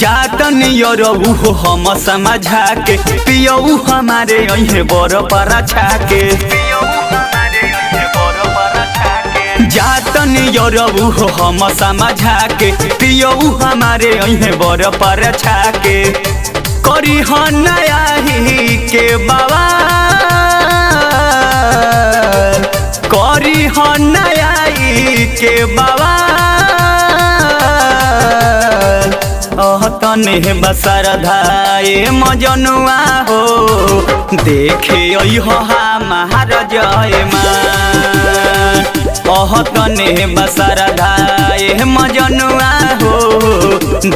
जातन यरऊ हो हम समझा के पियऊ हमारे अहे बर पारा छाके जातन यरऊ हो हम समझा के पियऊ हमारे अहे बर पारा छाके करी हो नया ही के बाबा करी हो नया ही के बाबा तने बसर धाए मजनुआ हो देखे महाराज तने बसर धाए मजनुआ हो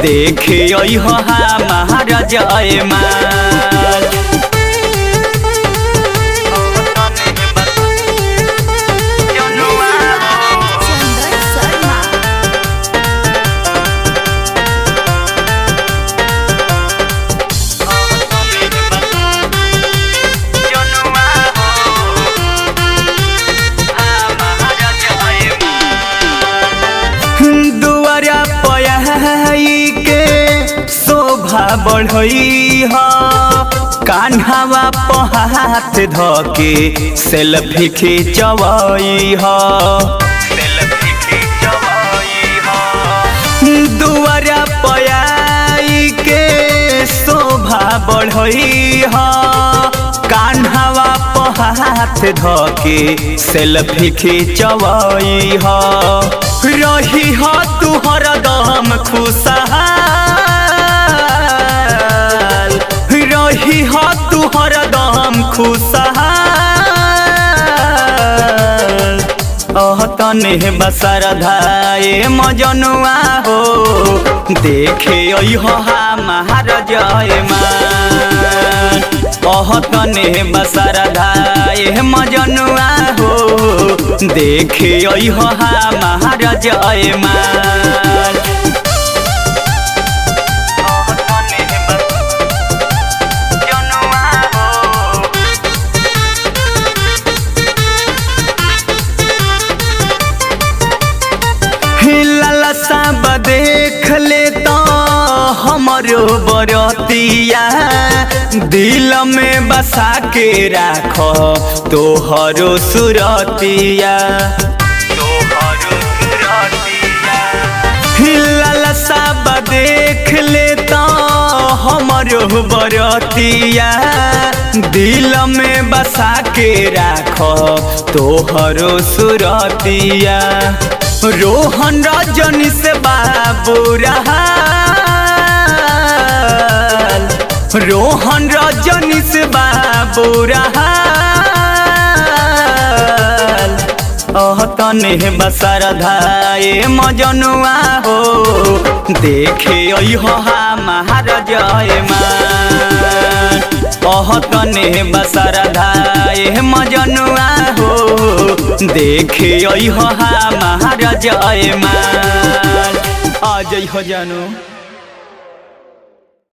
देखे महाराज बढ़ई ह कान्हावा पहात धके सेल्फी खिंचवई ह दुआरा पयाई के शोभा बढ़ई ह कान्हावा पहात धके सेल्फी खिंचवई ह रही ह तू हरदम खुशहाल रही हो तू हरदम खुशहाल तने बसर धाए मजनुआ हो देखे महाराज तने बसर धाए मजनुआ हो देखे महाराज सब देख ले तो हमरो बरतिया दिल में बसा के राखो तोहरो सुरतिया लाला सब देख ले तो हमरो बरतिया दिल में बसा के राखो तोहरो सुरतिया रोहन रजनी से बाबू रहाल रोहन रजनी से बाबू रहाल तने बसर धाए मजनुआ हो देखे महाराज तने बसर धाए मजनुआ हो देखे महाराज आ जई हो जानू।